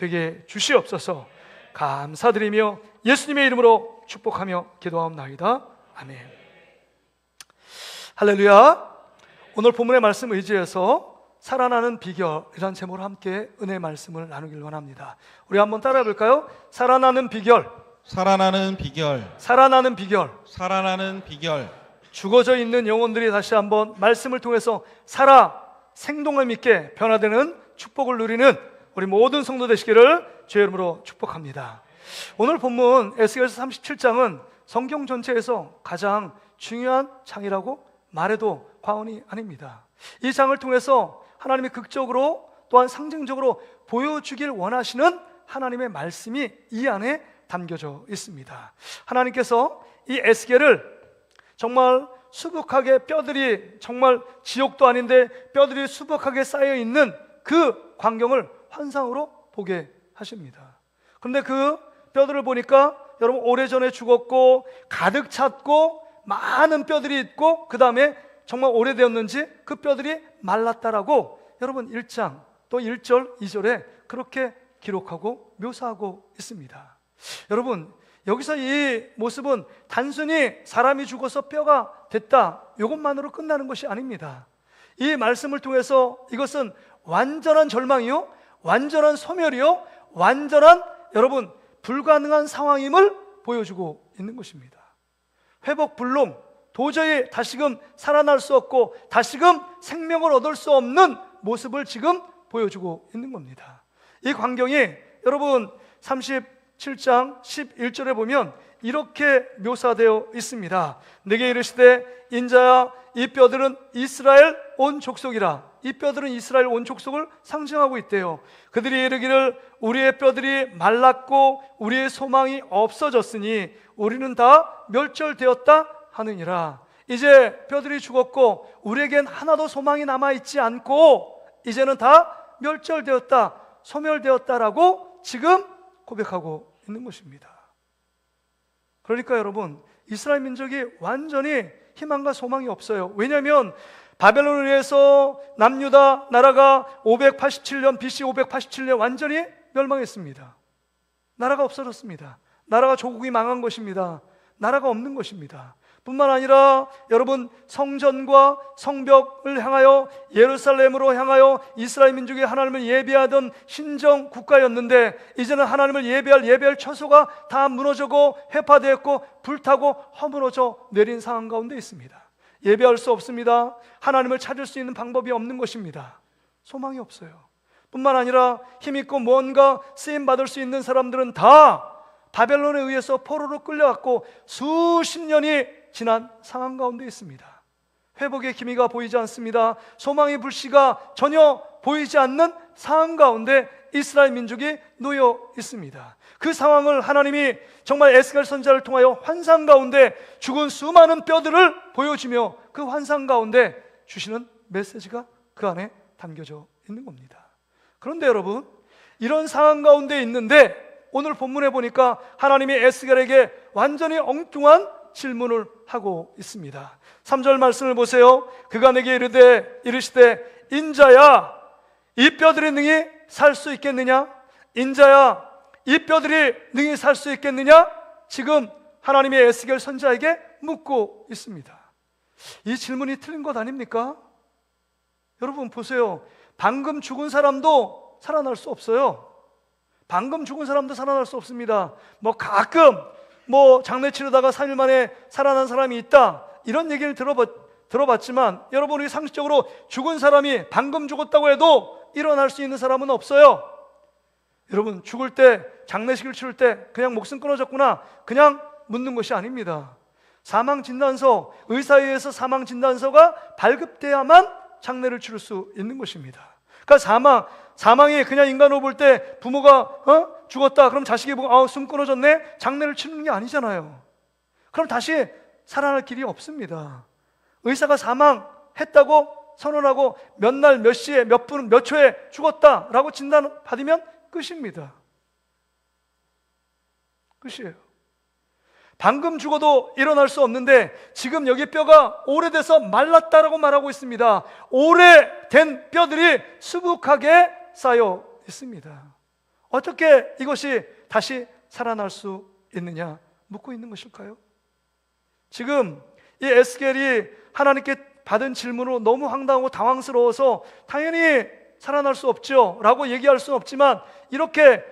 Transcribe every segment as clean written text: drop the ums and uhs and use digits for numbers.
되게 주시옵소서. 감사드리며 예수님의 이름으로 축복하며 기도하옵나이다. 아멘. 할렐루야. 오늘 본문의 말씀 의지해서 살아나는 비결이라는 제목으로 함께 은혜의 말씀을 나누길 원합니다. 우리 한번 따라해 볼까요? 살아나는 비결, 살아나는 비결, 살아나는 비결. 살아나는 비결. 죽어져 있는 영혼들이 다시 한번 말씀을 통해서 살아 생동감 있게 변화되는 축복을 누리는 우리 모든 성도 되시기를 주의 이름으로 축복합니다. 오늘 본문 에스겔서 37장은 성경 전체에서 가장 중요한 장이라고 말해도 과언이 아닙니다. 이 장을 통해서 하나님이 극적으로 또한 상징적으로 보여주길 원하시는 하나님의 말씀이 이 안에 담겨져 있습니다. 하나님께서 이 에스겔을 정말 수북하게 뼈들이 정말 지옥도 아닌데 뼈들이 수북하게 쌓여있는 그 광경을 환상으로 보게 하십니다. 그런데 그 뼈들을 보니까 여러분 오래전에 죽었고 가득 찼고 많은 뼈들이 있고 그 다음에 정말 오래되었는지 그 뼈들이 말랐다라고 여러분 1장 또 1절 2절에 그렇게 기록하고 묘사하고 있습니다. 여러분 여기서 이 모습은 단순히 사람이 죽어서 뼈가 됐다 이것만으로 끝나는 것이 아닙니다. 이 말씀을 통해서 이것은 완전한 절망이요, 완전한 소멸이요, 완전한 여러분 불가능한 상황임을 보여주고 있는 것입니다. 회복 불능, 도저히 다시금 살아날 수 없고 다시금 생명을 얻을 수 없는 모습을 지금 보여주고 있는 겁니다. 이 광경이 여러분 37장 11절에 보면 이렇게 묘사되어 있습니다. 내게 이르시되 인자야 이 뼈들은 이스라엘 온 족속이라. 이 뼈들은 이스라엘 온 족속을 상징하고 있대요. 그들이 이르기를 우리의 뼈들이 말랐고 우리의 소망이 없어졌으니 우리는 다 멸절되었다 하느니라. 이제 뼈들이 죽었고 우리에겐 하나도 소망이 남아있지 않고 이제는 다 멸절되었다, 소멸되었다라고 지금 고백하고 있는 것입니다. 그러니까 여러분 이스라엘 민족이 완전히 희망과 소망이 없어요. 왜냐하면 바벨론에 의해서 남유다 나라가 587년 BC 587년 완전히 멸망했습니다. 나라가 없어졌습니다. 나라가 조국이 망한 것입니다. 나라가 없는 것입니다. 뿐만 아니라 여러분 성전과 성벽을 향하여 예루살렘으로 향하여 이스라엘 민족이 하나님을 예배하던 신정 국가였는데 이제는 하나님을 예배할 처소가 다 무너지고 회파되었고 불타고 허물어져 내린 상황 가운데 있습니다. 예배할 수 없습니다. 하나님을 찾을 수 있는 방법이 없는 것입니다. 소망이 없어요. 뿐만 아니라 힘있고 뭔가 쓰임받을 수 있는 사람들은 다 바벨론에 의해서 포로로 끌려갔고 수십 년이 지난 상황 가운데 있습니다. 회복의 기미가 보이지 않습니다. 소망의 불씨가 전혀 보이지 않는 상황 가운데 이스라엘 민족이 놓여 있습니다. 그 상황을 하나님이 정말 에스겔 선지자를 통하여 환상 가운데 죽은 수많은 뼈들을 보여주며 그 환상 가운데 주시는 메시지가 그 안에 담겨져 있는 겁니다. 그런데 여러분 이런 상황 가운데 있는데 오늘 본문에 보니까 하나님이 에스겔에게 완전히 엉뚱한 질문을 하고 있습니다. 3절 말씀을 보세요. 그가 내게 이르시되 인자야 이 뼈들이 능히 살 수 있겠느냐? 인자야 이 뼈들이 능히 살 수 있겠느냐? 지금 하나님이 에스겔 선지자에게 묻고 있습니다. 이 질문이 틀린 것 아닙니까? 여러분 보세요. 방금 죽은 사람도 살아날 수 없어요. 방금 죽은 사람도 살아날 수 없습니다. 가끔 장례 치르다가 3일 만에 살아난 사람이 있다 이런 얘기를 들어봤지만 여러분이 상식적으로 죽은 사람이 방금 죽었다고 해도 일어날 수 있는 사람은 없어요. 여러분 죽을 때 장례식을 치를 때 그냥 목숨 끊어졌구나 그냥 묻는 것이 아닙니다. 사망진단서, 의사에 의해서 사망진단서가 발급돼야만 장례를 치를 수 있는 것입니다. 그러니까 사망이 그냥 인간으로 볼 때 부모가 죽었다 그럼 자식이 보고 숨 끊어졌네 장례를 치는 게 아니잖아요. 그럼 다시 살아날 길이 없습니다. 의사가 사망했다고 선언하고 몇 날 몇 시에 몇 분 몇 초에 죽었다라고 진단 받으면 끝입니다. 끝이에요. 방금 죽어도 일어날 수 없는데 지금 여기 뼈가 오래돼서 말랐다라고 말하고 있습니다. 오래된 뼈들이 수북하게 쌓여 있습니다. 어떻게 이것이 다시 살아날 수 있느냐 묻고 있는 것일까요? 지금 이 에스겔이 하나님께 받은 질문으로 너무 황당하고 당황스러워서 당연히 살아날 수 없죠 라고 얘기할 수는 없지만 이렇게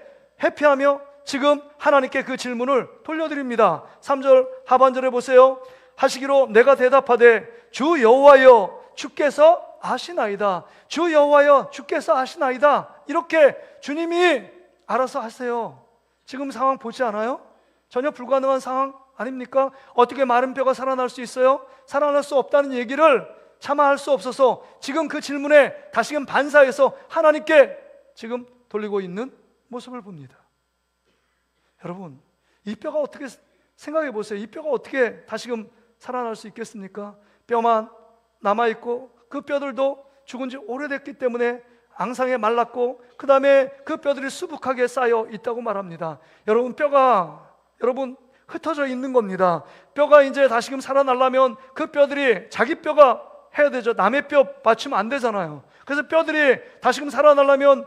회피하며 지금 하나님께 그 질문을 돌려드립니다. 3절 하반절에 보세요. 하시기로 내가 대답하되 주 여호와여 주께서 아시나이다. 주 여호와여 주께서 아시나이다. 이렇게 주님이 알아서 하세요. 지금 상황 보지 않아요? 전혀 불가능한 상황 아닙니까? 어떻게 마른 뼈가 살아날 수 있어요? 살아날 수 없다는 얘기를 차마 할 수 없어서 지금 그 질문에 다시금 반사해서 하나님께 지금 돌리고 있는 모습을 봅니다. 여러분, 이 뼈가 어떻게 생각해 보세요. 이 뼈가 어떻게 다시금 살아날 수 있겠습니까? 뼈만 남아있고 그 뼈들도 죽은 지 오래됐기 때문에 앙상에 말랐고 그 다음에 그 뼈들이 수북하게 쌓여 있다고 말합니다. 여러분, 뼈가 흩어져 있는 겁니다. 뼈가 이제 다시금 살아나려면 그 뼈들이 자기 뼈가 해야 되죠. 남의 뼈 맞추면 안 되잖아요. 그래서 뼈들이 다시금 살아나려면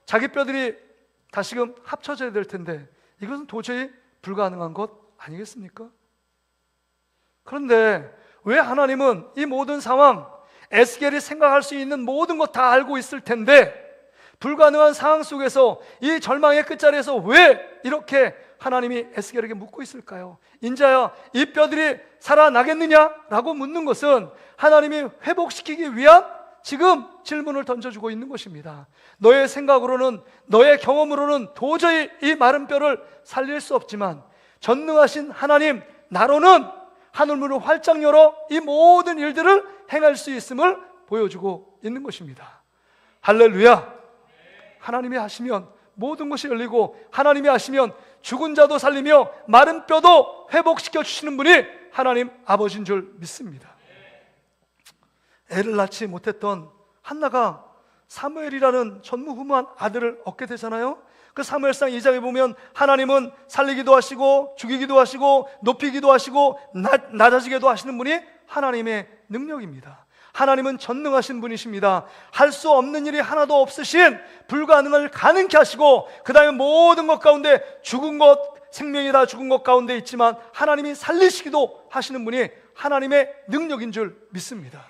자기 뼈들이 다시금 합쳐져야 될 텐데 이것은 도저히 불가능한 것 아니겠습니까? 그런데 왜 하나님은 이 모든 상황, 에스겔이 생각할 수 있는 모든 것 다 알고 있을 텐데 불가능한 상황 속에서 이 절망의 끝자리에서 왜 이렇게 하나님이 에스겔에게 묻고 있을까요? 인자야, 이 뼈들이 살아나겠느냐라고 묻는 것은 하나님이 회복시키기 위한 지금 질문을 던져주고 있는 것입니다. 너의 생각으로는, 너의 경험으로는 도저히 이 마른 뼈를 살릴 수 없지만 전능하신 하나님 나로는 하늘문을 활짝 열어 이 모든 일들을 행할 수 있음을 보여주고 있는 것입니다. 할렐루야. 하나님이 하시면 모든 것이 열리고 하나님이 하시면 죽은 자도 살리며 마른 뼈도 회복시켜 주시는 분이 하나님 아버지인 줄 믿습니다. 애를 낳지 못했던 한나가 사무엘이라는 전무후무한 아들을 얻게 되잖아요. 그 사무엘상 2장에 보면 하나님은 살리기도 하시고 죽이기도 하시고 높이기도 하시고 낮아지기도 하시는 분이 하나님의 능력입니다. 하나님은 전능하신 분이십니다. 할 수 없는 일이 하나도 없으신 불가능을 가능케 하시고 그 다음에 모든 것 가운데 죽은 것, 생명이 다 죽은 것 가운데 있지만 하나님이 살리시기도 하시는 분이 하나님의 능력인 줄 믿습니다.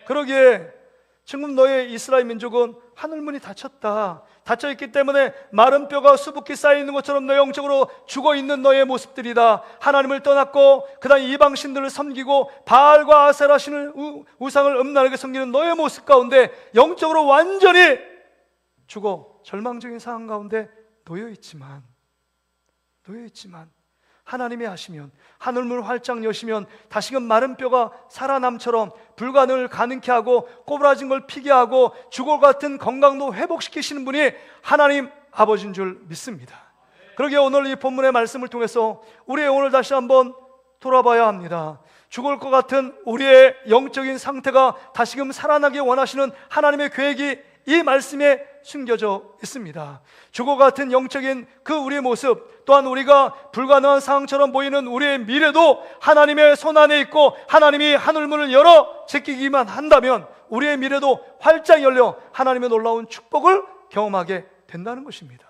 그러기에 지금 너의 이스라엘 민족은 하늘문이 닫혀있기 때문에 마른 뼈가 수북히 쌓여있는 것처럼 너 영적으로 죽어있는 너의 모습들이다. 하나님을 떠났고 그 다음 이방신들을 섬기고 바알과 아세라 신을 우상을 음란하게 섬기는 너의 모습 가운데 영적으로 완전히 죽어 절망적인 상황 가운데 놓여있지만 하나님이 하시면 하늘문을 활짝 여시면 다시금 마른 뼈가 살아남처럼 불가능을 가능케 하고 꼬부라진 걸 피게 하고 죽을 것 같은 건강도 회복시키시는 분이 하나님 아버지인 줄 믿습니다. 그러기에 오늘 이 본문의 말씀을 통해서 우리의 오늘 다시 한번 돌아봐야 합니다. 죽을 것 같은 우리의 영적인 상태가 다시금 살아나기 원하시는 하나님의 계획이 이 말씀에 숨겨져 있습니다. 죽어 같은 영적인 그 우리의 모습, 또한 우리가 불가능한 상황처럼 보이는 우리의 미래도 하나님의 손 안에 있고 하나님이 하늘문을 열어 제끼기만 한다면 우리의 미래도 활짝 열려 하나님의 놀라운 축복을 경험하게 된다는 것입니다.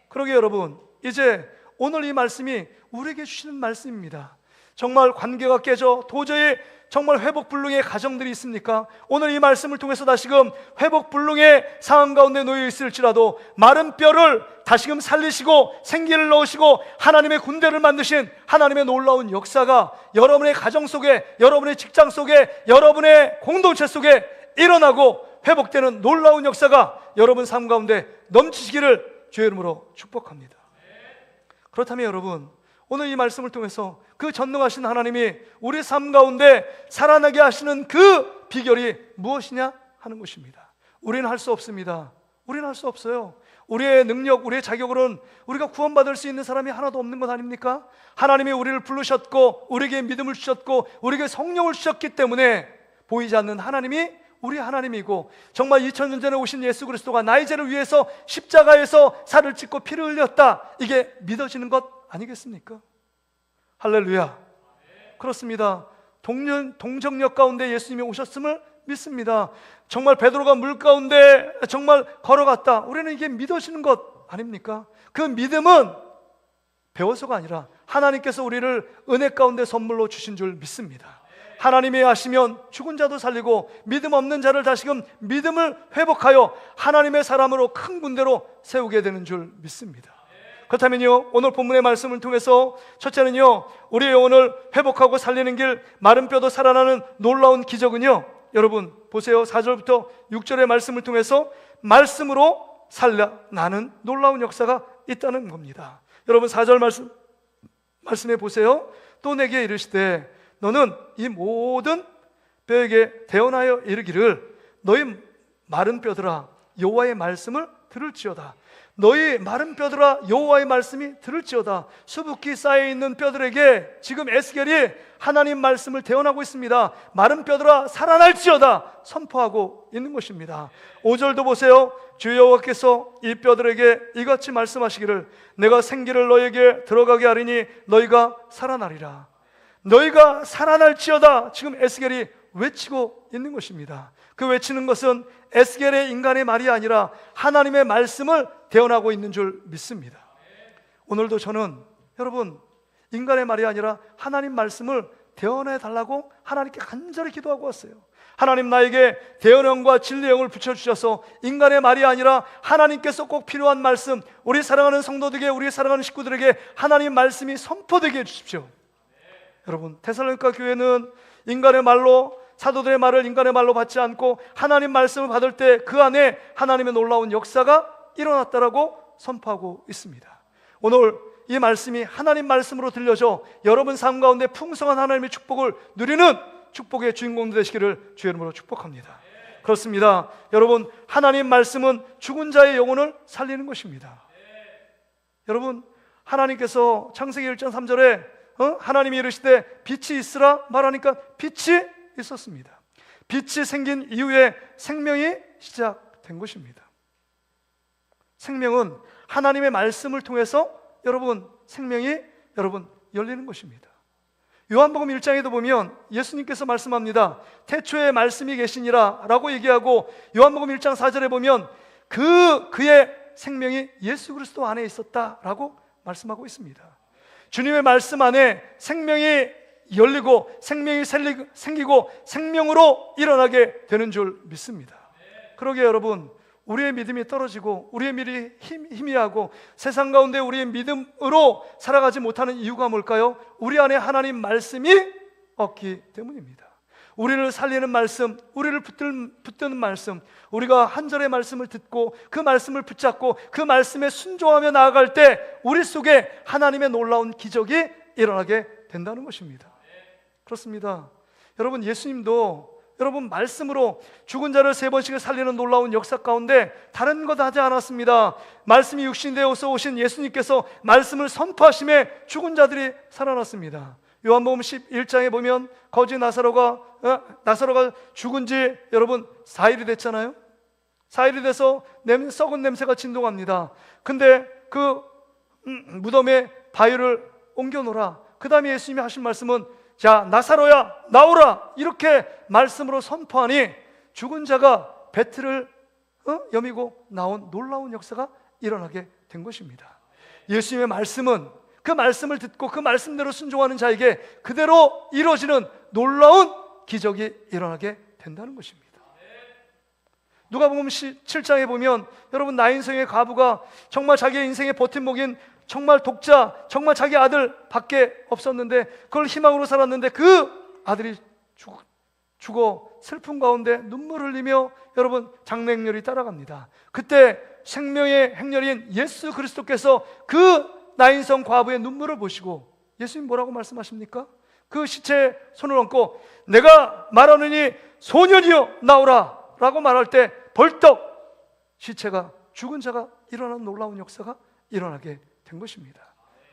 그러기에 여러분, 이제 오늘 이 말씀이 우리에게 주시는 말씀입니다. 정말 관계가 깨져 도저히 정말 회복불능의 가정들이 있습니까? 오늘 이 말씀을 통해서 다시금 회복불능의 상황 가운데 놓여 있을지라도 마른 뼈를 다시금 살리시고 생기를 넣으시고 하나님의 군대를 만드신 하나님의 놀라운 역사가 여러분의 가정 속에, 여러분의 직장 속에, 여러분의 공동체 속에 일어나고 회복되는 놀라운 역사가 여러분 삶 가운데 넘치시기를 주의 이름으로 축복합니다. 그렇다면 여러분, 오늘 이 말씀을 통해서 그 전능하신 하나님이 우리 삶 가운데 살아나게 하시는 그 비결이 무엇이냐 하는 것입니다. 우리는 할 수 없습니다. 우리는 할 수 없어요. 우리의 능력, 우리의 자격으로는 우리가 구원받을 수 있는 사람이 하나도 없는 것 아닙니까? 하나님이 우리를 부르셨고 우리에게 믿음을 주셨고 우리에게 성령을 주셨기 때문에 보이지 않는 하나님이 우리 하나님이고 정말 2000년 전에 오신 예수 그리스도가 나의 죄를 위해서 십자가에서 살을 찢고 피를 흘렸다, 이게 믿어지는 것 아니겠습니까? 할렐루야. 그렇습니다. 동정역 가운데 예수님이 오셨음을 믿습니다. 정말 베드로가 물 가운데 정말 걸어갔다. 우리는 이게 믿어지는 것 아닙니까? 그 믿음은 배워서가 아니라 하나님께서 우리를 은혜 가운데 선물로 주신 줄 믿습니다. 하나님이 하시면 죽은 자도 살리고 믿음 없는 자를 다시금 믿음을 회복하여 하나님의 사람으로 큰 군대로 세우게 되는 줄 믿습니다. 그렇다면요, 오늘 본문의 말씀을 통해서 첫째는요, 우리의 영혼을 회복하고 살리는 길, 마른 뼈도 살아나는 놀라운 기적은요, 여러분 보세요. 4절부터 6절의 말씀을 통해서 말씀으로 살려나는 놀라운 역사가 있다는 겁니다. 여러분 4절 말씀해 보세요. 또 내게 이르시되 너는 이 모든 뼈에게 대언하여 이르기를 너희 마른 뼈들아 여호와의 말씀을 들을지어다. 너희 마른 뼈들아 여호와의 말씀이 들을지어다. 수북히 쌓여있는 뼈들에게 지금 에스겔이 하나님 말씀을 대언하고 있습니다. 마른 뼈들아 살아날지어다 선포하고 있는 것입니다. 5절도 보세요. 주 여호와께서 이 뼈들에게 이같이 말씀하시기를 내가 생기를 너에게 들어가게 하리니 너희가 살아나리라. 너희가 살아날지어다. 지금 에스겔이 외치고 있는 것입니다. 그 외치는 것은 에스겔의 인간의 말이 아니라 하나님의 말씀을 대언하고 있는 줄 믿습니다. 오늘도 저는 여러분 인간의 말이 아니라 하나님 말씀을 대언해 달라고 하나님께 간절히 기도하고 왔어요. 하나님 나에게 대언형과 진리의 영을 붙여주셔서 인간의 말이 아니라 하나님께서 꼭 필요한 말씀, 우리 사랑하는 성도들에게, 우리 사랑하는 식구들에게 하나님 말씀이 선포되게 해주십시오. 여러분 데살로니가 교회는 인간의 말로, 사도들의 말을 인간의 말로 받지 않고 하나님 말씀을 받을 때 그 안에 하나님의 놀라운 역사가 일어났다라고 선포하고 있습니다. 오늘 이 말씀이 하나님 말씀으로 들려져 여러분 삶 가운데 풍성한 하나님의 축복을 누리는 축복의 주인공들 되시기를 주의 이름으로 축복합니다. 그렇습니다. 여러분 하나님 말씀은 죽은 자의 영혼을 살리는 것입니다. 여러분 하나님께서 창세기 1장 3절에 하나님이 이르시되 빛이 있으라 말하니까 빛이 있었습니다. 빛이 생긴 이후에 생명이 시작된 것입니다. 생명은 하나님의 말씀을 통해서 여러분 생명이 여러분 열리는 것입니다. 요한복음 1장에도 보면 예수님께서 말씀합니다. 태초에 말씀이 계시니라 라고 얘기하고 요한복음 1장 4절에 보면 그의 생명이 예수 그리스도 안에 있었다라고 말씀하고 있습니다. 주님의 말씀 안에 생명이 열리고 생명이 생기고 생명으로 일어나게 되는 줄 믿습니다. 그러게 여러분 우리의 믿음이 떨어지고 우리의 믿음이 희미하고 세상 가운데 우리의 믿음으로 살아가지 못하는 이유가 뭘까요? 우리 안에 하나님 말씀이 없기 때문입니다. 우리를 살리는 말씀, 우리를 붙드는 말씀, 우리가 한 절의 말씀을 듣고 그 말씀을 붙잡고 그 말씀에 순종하며 나아갈 때 우리 속에 하나님의 놀라운 기적이 일어나게 된다는 것입니다. 그렇습니다. 여러분 예수님도 여러분 말씀으로 죽은 자를 3번씩 살리는 놀라운 역사 가운데 다른 것 하지 않았습니다. 말씀이 육신되어서 오신 예수님께서 말씀을 선포하심에 죽은 자들이 살아났습니다. 요한복음 11장에 보면 거지 나사로가 죽은 지 여러분 4일이 됐잖아요. 4일이 돼서 썩은 냄새가 진동합니다. 근데 그 무덤에 바위를 옮겨놓으라. 그 다음에 예수님이 하신 말씀은 자 나사로야 나오라 이렇게 말씀으로 선포하니 죽은 자가 배틀을 여미고 나온 놀라운 역사가 일어나게 된 것입니다. 예수님의 말씀은 그 말씀을 듣고 그 말씀대로 순종하는 자에게 그대로 이루어지는 놀라운 기적이 일어나게 된다는 것입니다. 누가복음 7장에 보면 여러분 나인성의 과부가 정말 자기의 인생의 버팀목인 정말 독자, 정말 자기 아들 밖에 없었는데 그걸 희망으로 살았는데 그 아들이 죽어 슬픔 가운데 눈물을 흘리며 여러분 장례행렬이 따라갑니다. 그때 생명의 행렬인 예수 그리스도께서 그 나인성 과부의 눈물을 보시고 예수님 뭐라고 말씀하십니까? 그 시체에 손을 얹고 내가 말하느니 소년이여 나오라 라고 말할 때 벌떡 시체가 죽은 자가 일어나는 놀라운 역사가 일어나게 된 것입니다.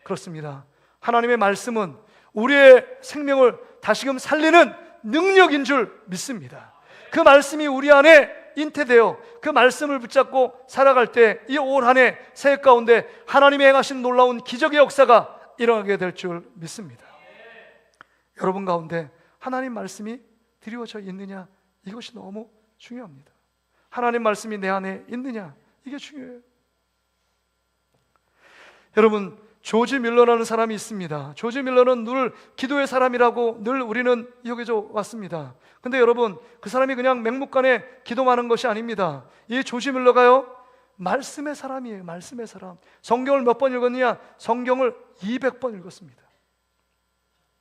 그렇습니다. 하나님의 말씀은 우리의 생명을 다시금 살리는 능력인 줄 믿습니다. 그 말씀이 우리 안에 인태되어 그 말씀을 붙잡고 살아갈 때 이 올 한 해 새해 가운데 하나님이 행하신 놀라운 기적의 역사가 일어나게 될 줄 믿습니다. 여러분 가운데 하나님 말씀이 드리워져 있느냐 이것이 너무 중요합니다. 하나님 말씀이 내 안에 있느냐, 이게 중요해요. 여러분, 조지 밀러라는 사람이 있습니다. 조지 밀러는 늘 기도의 사람이라고 늘 우리는 여겨져 왔습니다. 근데 여러분, 그 사람이 그냥 맹목간에 기도만 하는 것이 아닙니다. 이 조지 밀러가요, 말씀의 사람이에요. 말씀의 사람. 성경을 몇 번 읽었느냐? 성경을 200번 읽었습니다.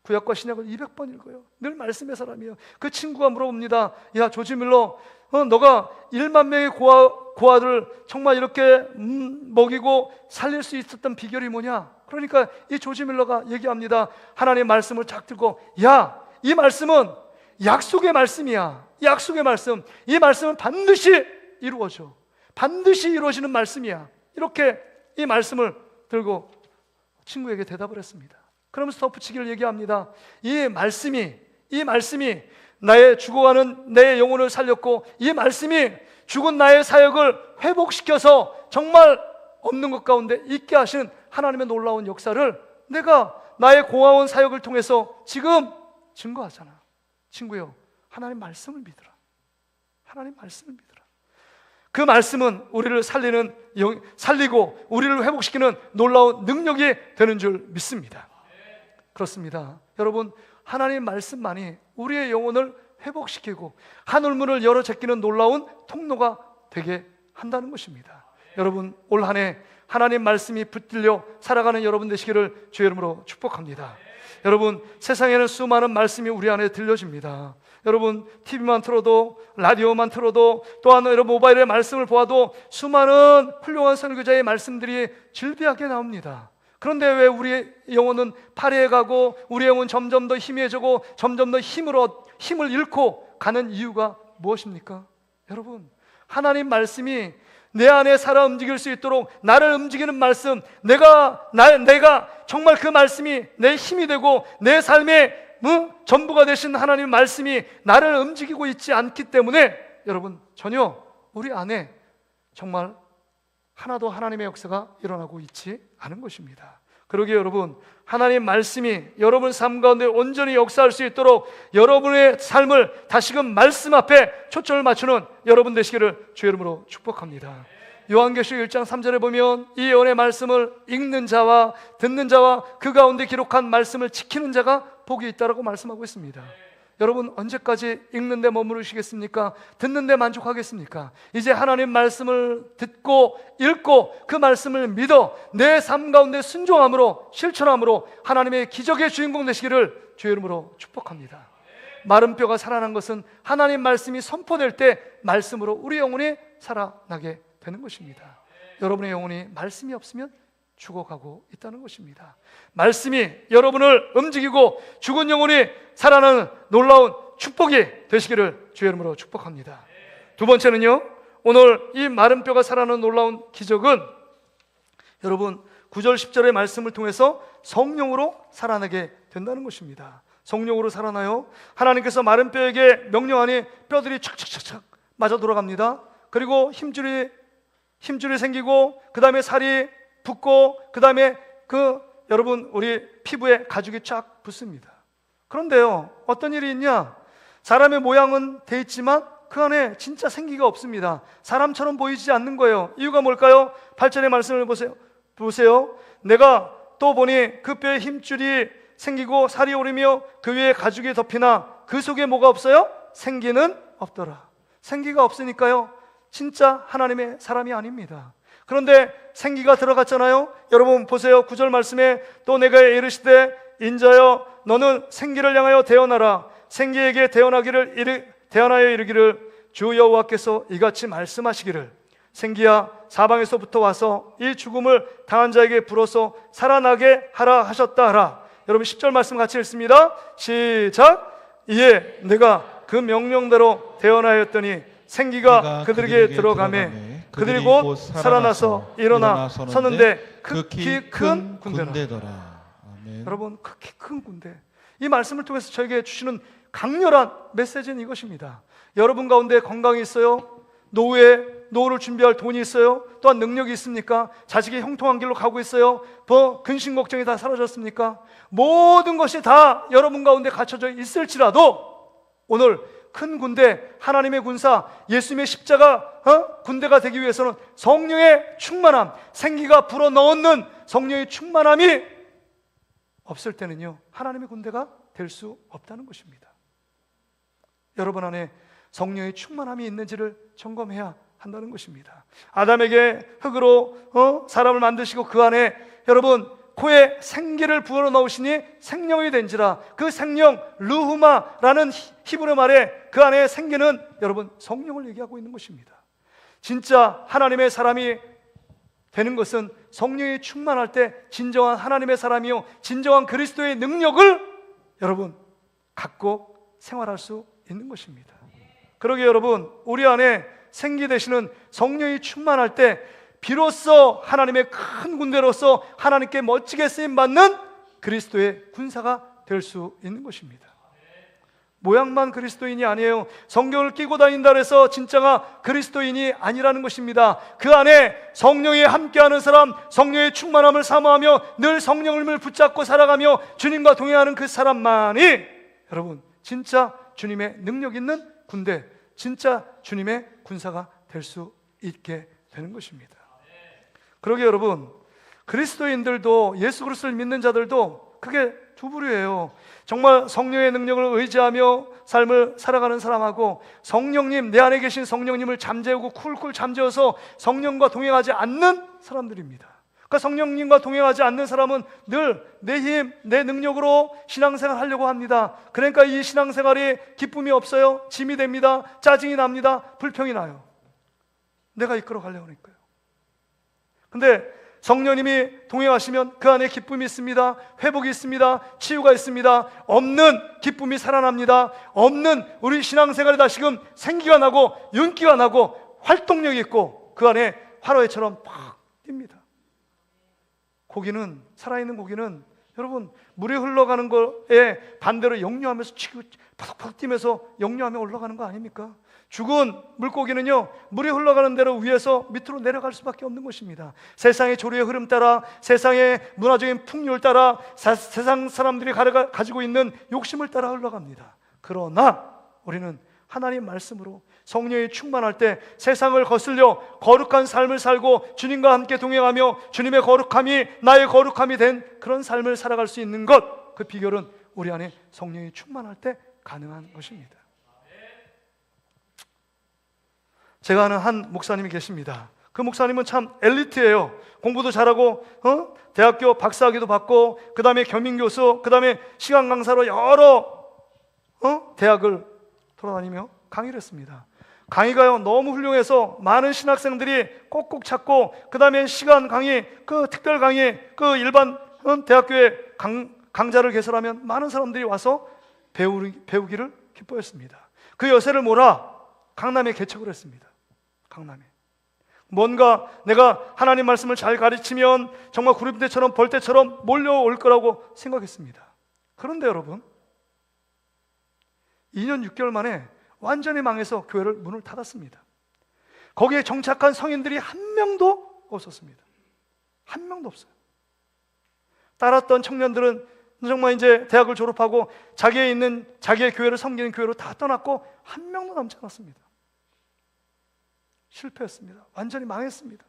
구약과 신약을 200번 읽어요. 늘 말씀의 사람이에요. 그 친구가 물어봅니다. 야, 조지 밀러, 너가 1만 명의 고아들을 정말 이렇게 먹이고 살릴 수 있었던 비결이 뭐냐? 그러니까 이 조지 밀러가 얘기합니다. 하나님의 말씀을 쫙 들고, 야, 이 말씀은 약속의 말씀이야. 약속의 말씀. 이 말씀은 반드시 이루어져. 반드시 이루어지는 말씀이야. 이렇게 이 말씀을 들고 친구에게 대답을 했습니다. 그러면서 덧붙이기를 얘기합니다. 이 말씀이 나의 죽어가는 내 영혼을 살렸고, 이 말씀이 죽은 나의 사역을 회복시켜서 정말 없는 것 가운데 있게 하신 하나님의 놀라운 역사를 내가 나의 고아원 사역을 통해서 지금 증거하잖아. 친구요, 하나님 말씀을 믿으라. 하나님 말씀을 믿으라. 그 말씀은 우리를 살리고 우리를 회복시키는 놀라운 능력이 되는 줄 믿습니다. 그렇습니다. 여러분, 하나님 말씀만이 우리의 영혼을 회복시키고 하늘문을 열어 제끼는 놀라운 통로가 되게 한다는 것입니다. 여러분, 올 한 해 하나님 말씀이 붙들려 살아가는 여러분 되시기를 주의 이름으로 축복합니다. 여러분, 세상에는 수많은 말씀이 우리 안에 들려집니다. 여러분, TV만 틀어도, 라디오만 틀어도, 또한 여러분 모바일에 말씀을 보아도 수많은 훌륭한 선교자의 말씀들이 질비하게 나옵니다. 그런데 왜 우리의 영혼은 파래해가고 우리의 영혼은 점점 더 희미해지고 점점 더 힘을 잃고 가는 이유가 무엇입니까? 여러분, 하나님 말씀이 내 안에 살아 움직일 수 있도록 나를 움직이는 말씀, 내가 정말 그 말씀이 내 힘이 되고 내 삶의 전부가 되신 하나님의 말씀이 나를 움직이고 있지 않기 때문에 여러분, 전혀 우리 안에 정말 하나도 하나님의 역사가 일어나고 있지 않은 것입니다. 그러기에 여러분, 하나님 말씀이 여러분 삶 가운데 온전히 역사할 수 있도록 여러분의 삶을 다시금 말씀 앞에 초점을 맞추는 여러분 되시기를 주의 이름으로 축복합니다. 요한계시록 1장 3절에 보면 이 예언의 말씀을 읽는 자와 듣는 자와 그 가운데 기록한 말씀을 지키는 자가 복이 있다라고 말씀하고 있습니다. 여러분, 언제까지 읽는데 머무르시겠습니까? 듣는데 만족하겠습니까? 이제 하나님 말씀을 듣고 읽고 그 말씀을 믿어 내 삶 가운데 순종함으로 실천함으로 하나님의 기적의 주인공 되시기를 주의 이름으로 축복합니다. 마른 뼈가 살아난 것은 하나님 말씀이 선포될 때 말씀으로 우리 영혼이 살아나게 되는 것입니다. 여러분의 영혼이 말씀이 없으면 죽어가고 있다는 것입니다. 말씀이 여러분을 움직이고 죽은 영혼이 살아나는 놀라운 축복이 되시기를 주의 이름으로 축복합니다. 두 번째는요, 오늘 이 마른 뼈가 살아나는 놀라운 기적은 여러분 9절 10절의 말씀을 통해서 성령으로 살아나게 된다는 것입니다. 성령으로 살아나요. 하나님께서 마른 뼈에게 명령하니 뼈들이 착착착착 맞아 돌아갑니다. 그리고 힘줄이 생기고 그 다음에 살이 붙고 그 다음에 여러분 우리 피부에 가죽이 쫙 붙습니다. 그런데요, 어떤 일이 있냐? 사람의 모양은 돼 있지만 그 안에 진짜 생기가 없습니다. 사람처럼 보이지 않는 거예요. 이유가 뭘까요? 8절의 말씀을 보세요. 내가 또 보니 그 뼈에 힘줄이 생기고 살이 오르며 그 위에 가죽이 덮이나 그 속에 뭐가 없어요? 생기는 없더라. 생기가 없으니까요, 진짜 하나님의 사람이 아닙니다. 그런데 생기가 들어갔잖아요. 여러분 보세요. 9절 말씀에 또 내가 이르시되 인자여 너는 생기를 향하여 대언하라. 생기에게 대언하여 이르기를 주 여호와께서 이같이 말씀하시기를 생기야 사방에서부터 와서 이 죽음을 당한 자에게 불어서 살아나게 하라 하셨다 하라. 여러분 10절 말씀 같이 읽습니다. 시작. 이에 내가 그 명령대로 대언하였더니 생기가 그들에게 들어가매 그들이 곧 살아나서 일어나 서는데 극히 큰 군대더라. 아멘. 여러분, 극히 큰 군대. 이 말씀을 통해서 저에게 주시는 강렬한 메시지는 이것입니다. 여러분 가운데 건강이 있어요? 노후를 준비할 돈이 있어요? 또한 능력이 있습니까? 자식이 형통한 길로 가고 있어요? 근심 걱정이 다 사라졌습니까? 모든 것이 다 여러분 가운데 갖춰져 있을지라도 오늘 큰 군대, 하나님의 군사, 예수님의 십자가 군대가 되기 위해서는 성령의 충만함, 생기가 불어넣는 성령의 충만함이 없을 때는요, 하나님의 군대가 될 수 없다는 것입니다. 여러분 안에 성령의 충만함이 있는지를 점검해야 한다는 것입니다. 아담에게 흙으로 사람을 만드시고 그 안에 여러분 코에 생기를 불어넣으시니 생명이 된지라. 그 생명 르후마라는 히브리 말에 그 안에 생기는 여러분 성령을 얘기하고 있는 것입니다. 진짜 하나님의 사람이 되는 것은 성령이 충만할 때 진정한 하나님의 사람이요 진정한 그리스도의 능력을 여러분 갖고 생활할 수 있는 것입니다. 그러기에 여러분 우리 안에 생기 되시는 성령이 충만할 때 비로소 하나님의 큰 군대로서 하나님께 멋지게 쓰임받는 그리스도의 군사가 될 수 있는 것입니다. 모양만 그리스도인이 아니에요. 성경을 끼고 다닌다 해서 진짜가 그리스도인이 아니라는 것입니다. 그 안에 성령이 함께하는 사람, 성령의 충만함을 사모하며 늘 성령을 붙잡고 살아가며 주님과 동행하는 그 사람만이 여러분 진짜 주님의 능력 있는 군대, 진짜 주님의 군사가 될 수 있게 되는 것입니다. 그러게 여러분 그리스도인들도 예수 그리스도를 믿는 자들도 크게 두 부류예요. 정말 성령의 능력을 의지하며 삶을 살아가는 사람하고 성령님, 내 안에 계신 성령님을 잠재우고 쿨쿨 잠재워서 성령과 동행하지 않는 사람들입니다. 그러니까 성령님과 동행하지 않는 사람은 늘 내 힘, 내 능력으로 신앙생활 하려고 합니다. 그러니까 이 신앙생활이 기쁨이 없어요. 짐이 됩니다. 짜증이 납니다. 불평이 나요. 내가 이끌어 가려고 하니까요. 근데 성령님이 동행하시면 그 안에 기쁨이 있습니다. 회복이 있습니다. 치유가 있습니다. 없는 기쁨이 살아납니다. 없는 우리 신앙생활이 다시금 생기가 나고 윤기가 나고 활동력이 있고 그 안에 화로회처럼 팍 뜁니다. 고기는, 살아있는 고기는 여러분 물이 흘러가는 거에 반대로 역류하면서 치고 파닥파닥 뛰면서 역류하며 올라가는 거 아닙니까? 죽은 물고기는요 물이 흘러가는 대로 위에서 밑으로 내려갈 수밖에 없는 것입니다. 세상의 조류의 흐름 따라, 세상의 문화적인 풍요를 따라, 세상 사람들이 가지고 있는 욕심을 따라 흘러갑니다. 그러나 우리는 하나님 말씀으로 성령이 충만할 때 세상을 거슬려 거룩한 삶을 살고 주님과 함께 동행하며 주님의 거룩함이 나의 거룩함이 된 그런 삶을 살아갈 수 있는 것, 그 비결은 우리 안에 성령이 충만할 때 가능한 것입니다. 제가 아는 한 목사님이 계십니다. 그 목사님은 참 엘리트예요. 공부도 잘하고 대학교 박사학위도 받고 그 다음에 겸임교수, 그 다음에 시간 강사로 여러 대학을 돌아다니며 강의를 했습니다. 강의가요 너무 훌륭해서 많은 신학생들이 꼭꼭 찾고 그 다음에 시간 강의, 그 특별 강의, 그 일반 대학교에 강좌를 개설하면 많은 사람들이 와서 배우기를 기뻐했습니다. 그 여세를 몰아 강남에 개척을 했습니다. 강남에 뭔가 내가 하나님 말씀을 잘 가르치면 정말 구름대처럼 벌떼처럼 몰려올 거라고 생각했습니다. 그런데 여러분 2년 6개월 만에 완전히 망해서 교회를 문을 닫았습니다. 거기에 정착한 성인들이 한 명도 없었습니다. 한 명도 없어요. 따랐던 청년들은 정말 이제 대학을 졸업하고 자기의 교회를 섬기는 교회로 다 떠났고 한 명도 남지 않았습니다. 실패했습니다. 완전히 망했습니다.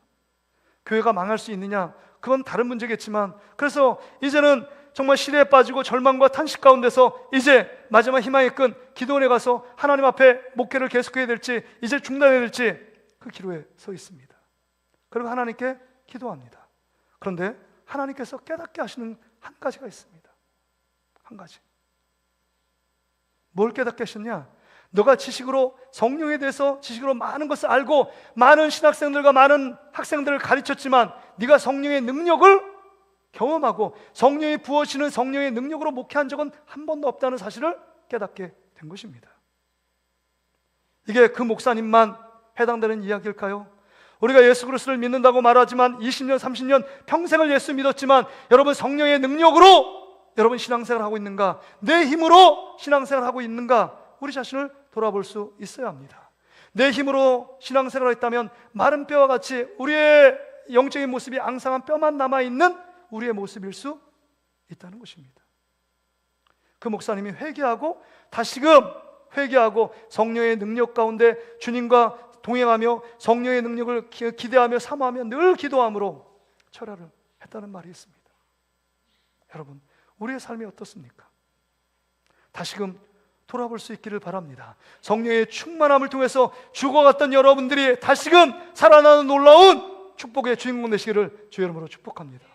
교회가 망할 수 있느냐? 그건 다른 문제겠지만, 그래서 이제는 정말 시대에 빠지고 절망과 탄식 가운데서 이제 마지막 희망의 끈 기도원에 가서 하나님 앞에 목회를 계속해야 될지 이제 중단해야 될지 그 기로에 서 있습니다. 그리고 하나님께 기도합니다. 그런데 하나님께서 깨닫게 하시는 한 가지가 있습니다. 한 가지. 뭘 깨닫게 하셨냐? 너가 지식으로 성령에 대해서 지식으로 많은 것을 알고 많은 신학생들과 많은 학생들을 가르쳤지만 네가 성령의 능력을 경험하고 성령이 부어지는 성령의 능력으로 목회한 적은 한 번도 없다는 사실을 깨닫게 된 것입니다. 이게 그 목사님만 해당되는 이야기일까요? 우리가 예수 그리스도를 믿는다고 말하지만 20년, 30년 평생을 예수 믿었지만 여러분 성령의 능력으로 여러분 신앙생활을 하고 있는가? 내 힘으로 신앙생활을 하고 있는가? 우리 자신을 돌아볼 수 있어야 합니다. 내 힘으로 신앙생활을 했다면 마른 뼈와 같이 우리의 영적인 모습이 앙상한 뼈만 남아있는 우리의 모습일 수 있다는 것입니다. 그 목사님이 회개하고 다시금 회개하고 성령의 능력 가운데 주님과 동행하며 성령의 능력을 기대하며 사모하며 늘 기도함으로 철야를 했다는 말이 있습니다. 여러분, 우리의 삶이 어떻습니까? 다시금 돌아볼 수 있기를 바랍니다. 성령의 충만함을 통해서 죽어갔던 여러분들이 다시금 살아나는 놀라운 축복의 주인공 되시기를 주의 이름으로 축복합니다.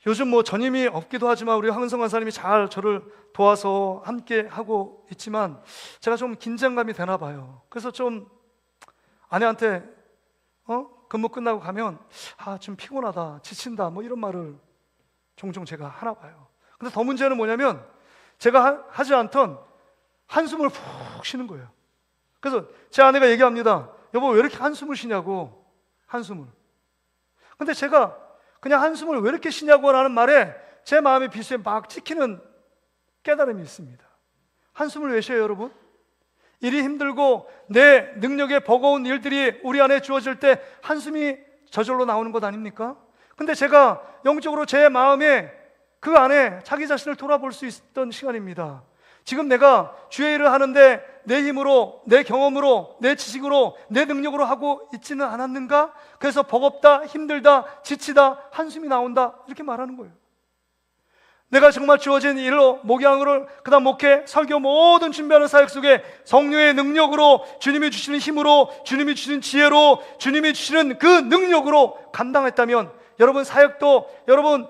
요즘 전임이 없기도 하지만 우리 황은성 간사님이 잘 저를 도와서 함께 하고 있지만 제가 좀 긴장감이 되나 봐요. 그래서 좀 아내한테 근무 끝나고 가면 좀 피곤하다, 지친다 이런 말을 종종 제가 하나 봐요. 근데 더 문제는 뭐냐면 제가 하지 않던 한숨을 푹 쉬는 거예요. 그래서 제 아내가 얘기합니다. 여보, 왜 이렇게 한숨을 쉬냐고. 한숨을. 근데 제가 그냥 한숨을 왜 이렇게 쉬냐고 라는 말에 제 마음의 비수에 막 찍히는 깨달음이 있습니다. 한숨을 왜 쉬어요, 여러분? 일이 힘들고 내 능력에 버거운 일들이 우리 안에 주어질 때 한숨이 저절로 나오는 것 아닙니까? 근데 제가 영적으로 제 마음에 그 안에 자기 자신을 돌아볼 수 있었던 시간입니다. 지금 내가 주의 일을 하는데 내 힘으로, 내 경험으로, 내 지식으로, 내 능력으로 하고 있지는 않았는가? 그래서 버겁다, 힘들다, 지치다, 한숨이 나온다 이렇게 말하는 거예요. 내가 정말 주어진 일로 목양으로 그다음 목회, 설교 모든 준비하는 사역 속에 성령의 능력으로 주님이 주시는 힘으로 주님이 주시는 지혜로 주님이 주시는 그 능력으로 감당했다면 여러분 사역도 여러분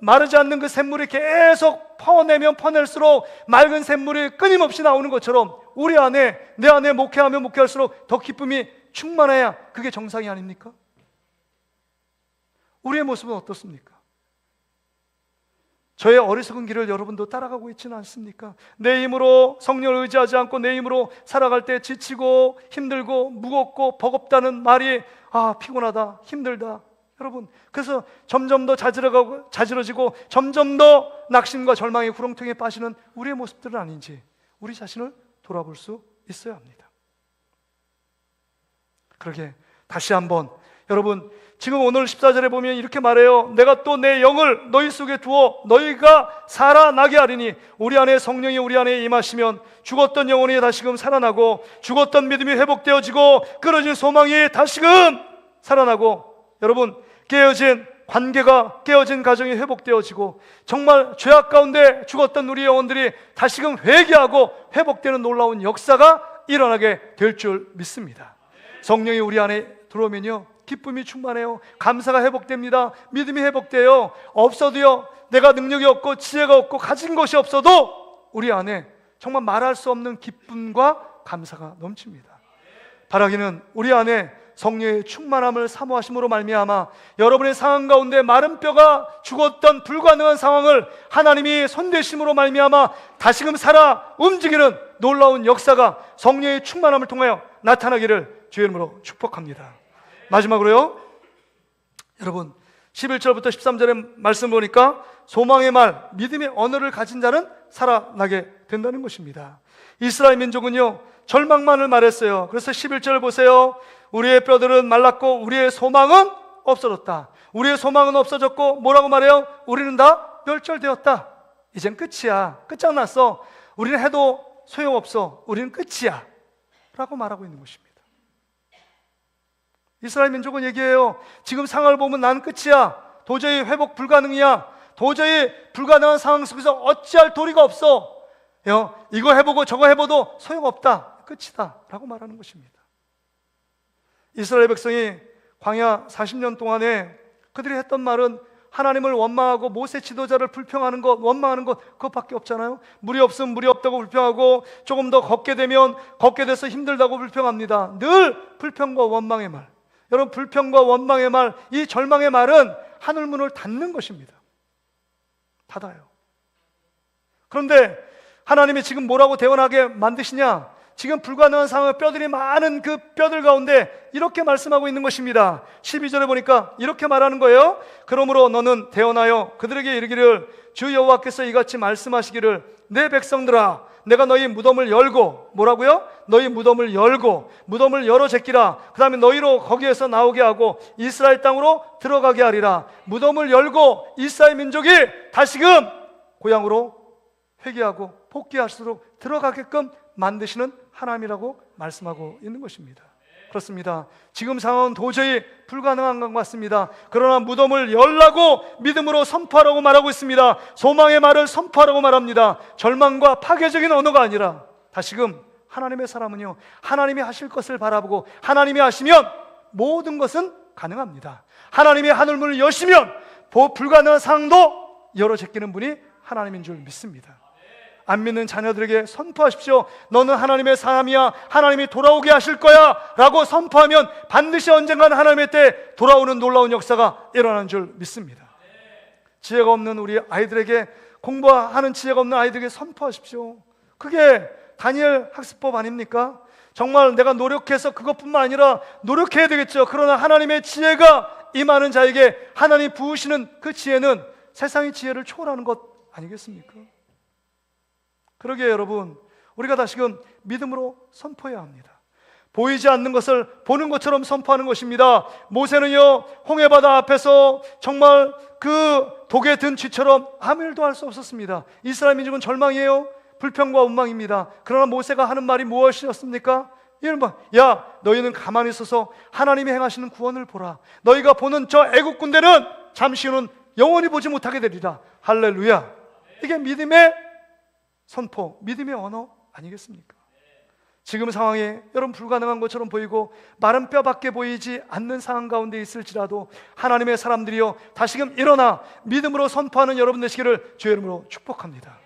마르지 않는 그 샘물이 계속 퍼내면 퍼낼수록 맑은 샘물이 끊임없이 나오는 것처럼 우리 안에 내 안에 목회하면 목회할수록 더 기쁨이 충만해야 그게 정상이 아닙니까? 우리의 모습은 어떻습니까? 저의 어리석은 길을 여러분도 따라가고 있지는 않습니까? 내 힘으로 성령을 의지하지 않고 내 힘으로 살아갈 때 지치고 힘들고 무겁고 버겁다는 말이 피곤하다, 힘들다. 여러분, 그래서 점점 더 자지러지고 점점 더 낙심과 절망의 구렁텅이에 빠지는 우리의 모습들은 아닌지 우리 자신을 돌아볼 수 있어야 합니다. 그러게 다시 한번 여러분, 지금 오늘 14절에 보면 이렇게 말해요. 내가 또 내 영을 너희 속에 두어 너희가 살아나게 하리니 우리 안에 성령이 우리 안에 임하시면 죽었던 영혼이 다시금 살아나고 죽었던 믿음이 회복되어지고 끊어진 소망이 다시금 살아나고 여러분 깨어진 관계가 깨어진 가정이 회복되어지고 정말 죄악 가운데 죽었던 우리 영혼들이 다시금 회개하고 회복되는 놀라운 역사가 일어나게 될 줄 믿습니다. 성령이 우리 안에 들어오면요 기쁨이 충만해요. 감사가 회복됩니다. 믿음이 회복돼요. 없어도요 내가 능력이 없고 지혜가 없고 가진 것이 없어도 우리 안에 정말 말할 수 없는 기쁨과 감사가 넘칩니다. 바라기는 우리 안에 성령의 충만함을 사모하심으로 말미암아 여러분의 상황 가운데 마른 뼈가 죽었던 불가능한 상황을 하나님이 손대심으로 말미암아 다시금 살아 움직이는 놀라운 역사가 성령의 충만함을 통하여 나타나기를 주의 이름으로 축복합니다. 마지막으로요, 여러분 11절부터 13절의 말씀 보니까 소망의 말, 믿음의 언어를 가진 자는 살아나게 된다는 것입니다. 이스라엘 민족은요 절망만을 말했어요. 그래서 11절 보세요. 우리의 뼈들은 말랐고 우리의 소망은 없어졌다. 우리의 소망은 없어졌고 뭐라고 말해요? 우리는 다 멸절되었다. 이젠 끝이야. 끝장났어. 우리는 해도 소용없어. 우리는 끝이야 라고 말하고 있는 것입니다. 이스라엘 민족은 얘기해요. 지금 상황을 보면 난 끝이야. 도저히 회복 불가능이야. 도저히 불가능한 상황 속에서 어찌할 도리가 없어. 이거 해보고 저거 해봐도 소용없다. 끝이다 라고 말하는 것입니다. 이스라엘 백성이 광야 40년 동안에 그들이 했던 말은 하나님을 원망하고 모세 지도자를 불평하는 것, 원망하는 것 그것밖에 없잖아요. 물이 없으면 물이 없다고 불평하고 조금 더 걷게 되면 걷게 돼서 힘들다고 불평합니다. 늘 불평과 원망의 말. 여러분 불평과 원망의 말, 이 절망의 말은 하늘문을 닫는 것입니다. 닫아요. 그런데 하나님이 지금 뭐라고 대언하게 만드시냐? 지금 불가능한 상황에 뼈들이 많은 그 뼈들 가운데 이렇게 말씀하고 있는 것입니다. 12절에 보니까 이렇게 말하는 거예요. 그러므로 너는 대언하여 그들에게 이르기를 주 여호와께서 이같이 말씀하시기를 내 백성들아 내가 너희 무덤을 열고 뭐라고요? 너희 무덤을 열고 무덤을 열어 제끼라. 그 다음에 너희로 거기에서 나오게 하고 이스라엘 땅으로 들어가게 하리라. 무덤을 열고 이스라엘 민족이 다시금 고향으로 회개하고 복귀할수록 들어가게끔 만드시는 하나님이라고 말씀하고 있는 것입니다. 그렇습니다. 지금 상황은 도저히 불가능한 것 같습니다. 그러나 무덤을 열라고 믿음으로 선포하라고 말하고 있습니다. 소망의 말을 선포하라고 말합니다. 절망과 파괴적인 언어가 아니라 다시금 하나님의 사람은요, 하나님이 하실 것을 바라보고 하나님이 하시면 모든 것은 가능합니다. 하나님이 하늘문을 여시면 불가능한 상황도 열어 제끼는 분이 하나님인 줄 믿습니다. 안 믿는 자녀들에게 선포하십시오. 너는 하나님의 사람이야. 하나님이 돌아오게 하실 거야 라고 선포하면 반드시 언젠가는 하나님의 때 돌아오는 놀라운 역사가 일어나는 줄 믿습니다. 지혜가 없는 우리 아이들에게, 공부하는 지혜가 없는 아이들에게 선포하십시오. 그게 다니엘 학습법 아닙니까? 정말 내가 노력해서 그것뿐만 아니라 노력해야 되겠죠. 그러나 하나님의 지혜가 임하는 자에게 하나님 부으시는 그 지혜는 세상의 지혜를 초월하는 것 아니겠습니까? 그러기에 여러분, 우리가 다시금 믿음으로 선포해야 합니다. 보이지 않는 것을 보는 것처럼 선포하는 것입니다. 모세는요, 홍해바다 앞에서 정말 그 독에 든 쥐처럼 아무 일도 할 수 없었습니다. 이스라엘 민족은 절망이에요. 불평과 원망입니다. 그러나 모세가 하는 말이 무엇이었습니까? 야, 너희는 가만히 있어서 하나님이 행하시는 구원을 보라. 너희가 보는 저 애국 군대는 잠시 후는 영원히 보지 못하게 되리라. 할렐루야. 이게 믿음의 선포, 믿음의 언어 아니겠습니까? 지금 상황에 여러분 불가능한 것처럼 보이고 마른 뼈밖에 보이지 않는 상황 가운데 있을지라도 하나님의 사람들이여 다시금 일어나 믿음으로 선포하는 여러분 되시기를 주의 이름으로 축복합니다.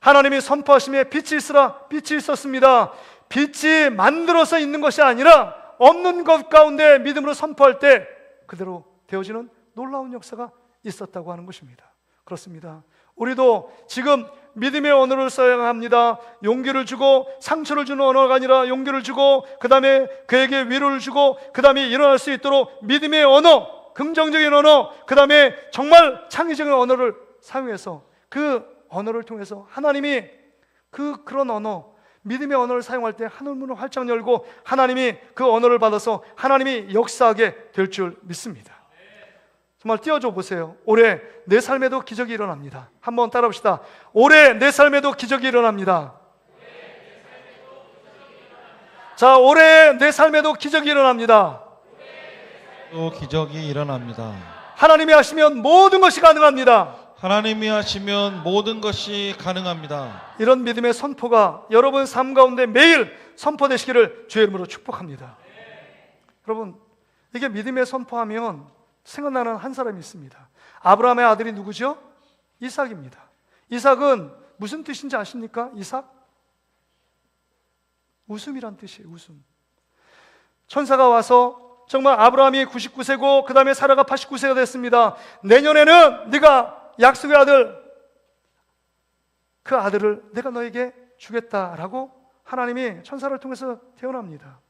하나님이 선포하심에 빛이 있으라, 빛이 있었습니다. 빛이 만들어서 있는 것이 아니라 없는 것 가운데 믿음으로 선포할 때 그대로 되어지는 놀라운 역사가 있었다고 하는 것입니다. 그렇습니다. 우리도 지금 믿음의 언어를 써야 합니다. 용기를 주고 상처를 주는 언어가 아니라 용기를 주고 그 다음에 그에게 위로를 주고 그 다음에 일어날 수 있도록 믿음의 언어, 긍정적인 언어, 그 다음에 정말 창의적인 언어를 사용해서 그 언어를 통해서 하나님이 그런 언어, 믿음의 언어를 사용할 때 하늘문을 활짝 열고 하나님이 그 언어를 받아서 하나님이 역사하게 될 줄 믿습니다. 정말 띄워줘 보세요. 올해 내 삶에도 기적이 일어납니다. 한번 따라합시다. 올해 내 삶에도 기적이 일어납니다. 자, 올해 내 삶에도 기적이 일어납니다. 또 기적이 일어납니다. 하나님이 하시면 모든 것이 가능합니다. 하나님이 하시면 모든 것이 가능합니다. 이런 믿음의 선포가 여러분 삶 가운데 매일 선포되시기를 주의 이름으로 축복합니다. 여러분, 이게 믿음의 선포하면 생각나는 한 사람이 있습니다. 아브라함의 아들이 누구죠? 이삭입니다. 이삭은 무슨 뜻인지 아십니까? 이삭? 웃음이란 뜻이에요. 웃음. 천사가 와서 정말 아브라함이 99세고 그 다음에 사라가 89세가 됐습니다. 내년에는 네가 약속의 아들, 그 아들을 내가 너에게 주겠다라고 하나님이 천사를 통해서 태어납니다.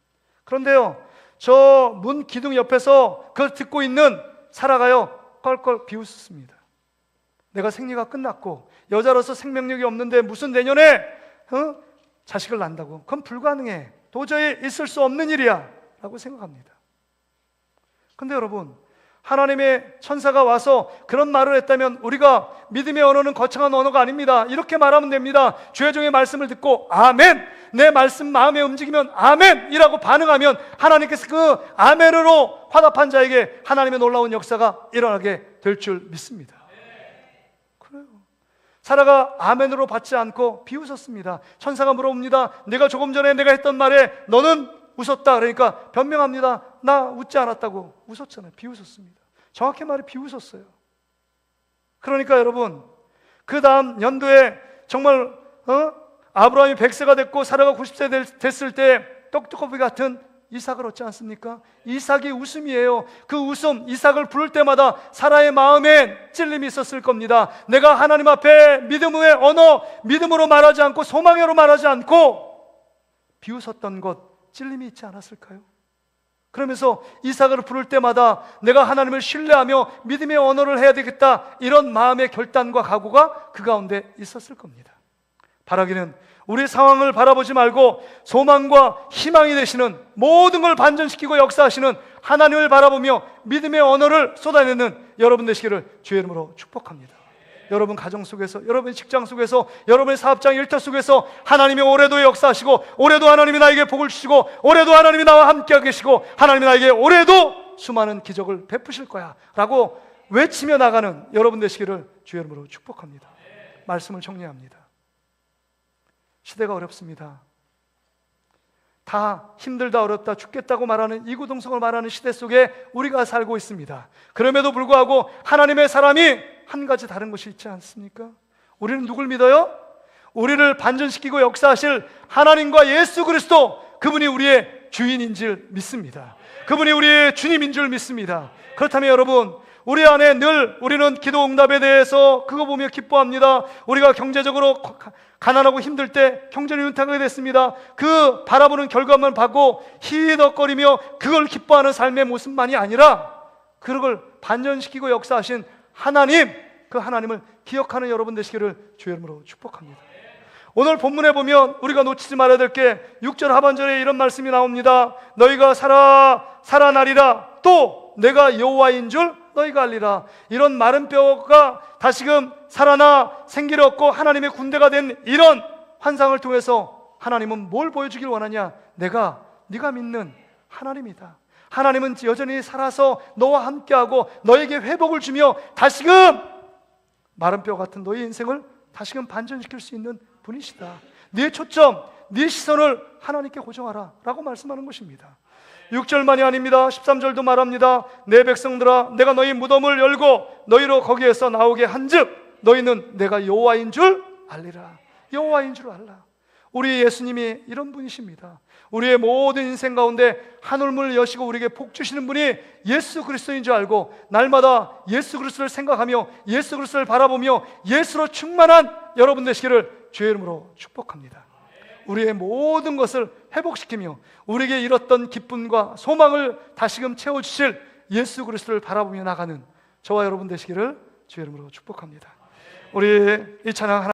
그런데요, 저 문 기둥 옆에서 그걸 듣고 있는 사라가요 껄껄 비웃었습니다. 내가 생리가 끝났고 여자로서 생명력이 없는데 무슨 내년에 자식을 낳는다고? 그건 불가능해. 도저히 있을 수 없는 일이야 라고 생각합니다. 근데 여러분, 하나님의 천사가 와서 그런 말을 했다면 우리가 믿음의 언어는 거창한 언어가 아닙니다. 이렇게 말하면 됩니다. 주의 종의 말씀을 듣고 아멘, 내 말씀 마음에 움직이면 아멘 이라고 반응하면 하나님께서 그 아멘으로 화답한 자에게 하나님의 놀라운 역사가 일어나게 될 줄 믿습니다. 그래요. 사라가 아멘으로 받지 않고 비웃었습니다. 천사가 물어봅니다. 내가 조금 전에 내가 했던 말에 너는 웃었다. 그러니까 변명합니다. 나 웃지 않았다고. 웃었잖아요. 비웃었습니다. 정확히 말해 비웃었어요. 그러니까 여러분, 그 다음 연도에 정말 아브라함이 100세가 됐고 사라가 90세 됐을 때 떡두꺼비 같은 이삭을 얻지 않습니까? 이삭이 웃음이에요. 그 웃음, 이삭을 부를 때마다 사라의 마음에 찔림이 있었을 겁니다. 내가 하나님 앞에 믿음의 언어, 믿음으로 말하지 않고 소망으로 말하지 않고 비웃었던 것, 찔림이 있지 않았을까요? 그러면서 이삭을 부를 때마다 내가 하나님을 신뢰하며 믿음의 언어를 해야 되겠다, 이런 마음의 결단과 각오가 그 가운데 있었을 겁니다. 바라기는 우리 상황을 바라보지 말고 소망과 희망이 되시는, 모든 걸 반전시키고 역사하시는 하나님을 바라보며 믿음의 언어를 쏟아내는 여러분 되시기를 주의 이름으로 축복합니다. 여러분 가정 속에서, 여러분 직장 속에서, 여러분의 사업장 일터 속에서 하나님이 올해도 역사하시고, 올해도 하나님이 나에게 복을 주시고, 올해도 하나님이 나와 함께 계시고, 하나님이 나에게 올해도 수많은 기적을 베푸실 거야 라고 외치며 나가는 여러분 되시기를 주의 이름으로 축복합니다. 말씀을 정리합니다. 시대가 어렵습니다. 다 힘들다, 어렵다, 죽겠다고 말하는 이구동성을 말하는 시대 속에 우리가 살고 있습니다. 그럼에도 불구하고 하나님의 사람이 한 가지 다른 것이 있지 않습니까? 우리는 누굴 믿어요? 우리를 반전시키고 역사하실 하나님과 예수 그리스도, 그분이 우리의 주인인 줄 믿습니다. 그분이 우리의 주님인 줄 믿습니다. 그렇다면 여러분, 우리 안에 늘 우리는 기도 응답에 대해서 그거 보며 기뻐합니다. 우리가 경제적으로 가난하고 힘들 때 경제를 윤택하게 됐습니다. 그 바라보는 결과만 받고 희덕거리며 그걸 기뻐하는 삶의 모습만이 아니라 그걸 반전시키고 역사하신 하나님, 그 하나님을 기억하는 여러분 되시기를 주의 이름으로 축복합니다. 오늘 본문에 보면 우리가 놓치지 말아야 될 게 6절 하반절에 이런 말씀이 나옵니다. 너희가 살아나리라, 또 내가 여호와인 줄 너희가 알리라. 이런 마른 뼈가 다시금 살아나 생기를 얻고 하나님의 군대가 된 이런 환상을 통해서 하나님은 뭘 보여주길 원하냐? 네가 믿는 하나님이다. 하나님은 여전히 살아서 너와 함께하고 너에게 회복을 주며 다시금 마른 뼈 같은 너의 인생을 다시금 반전시킬 수 있는 분이시다. 네 초점, 네 시선을 하나님께 고정하라 라고 말씀하는 것입니다. 6절만이 아닙니다. 13절도 말합니다. 내 백성들아, 내가 너희 무덤을 열고 너희로 거기에서 나오게 한즉 너희는 내가 여호와인 줄 알리라. 여호와인 줄 알라. 우리 예수님이 이런 분이십니다. 우리의 모든 인생 가운데 하늘문을 여시고 우리에게 복 주시는 분이 예수 그리스도인 줄 알고 날마다 예수 그리스도를 생각하며 예수 그리스도를 바라보며 예수로 충만한 여러분 되시기를 주의 이름으로 축복합니다. 우리의 모든 것을 회복시키며 우리에게 잃었던 기쁨과 소망을 다시금 채워주실 예수 그리스도를 바라보며 나가는 저와 여러분 되시기를 주의 이름으로 축복합니다. 우리 이 찬양 하나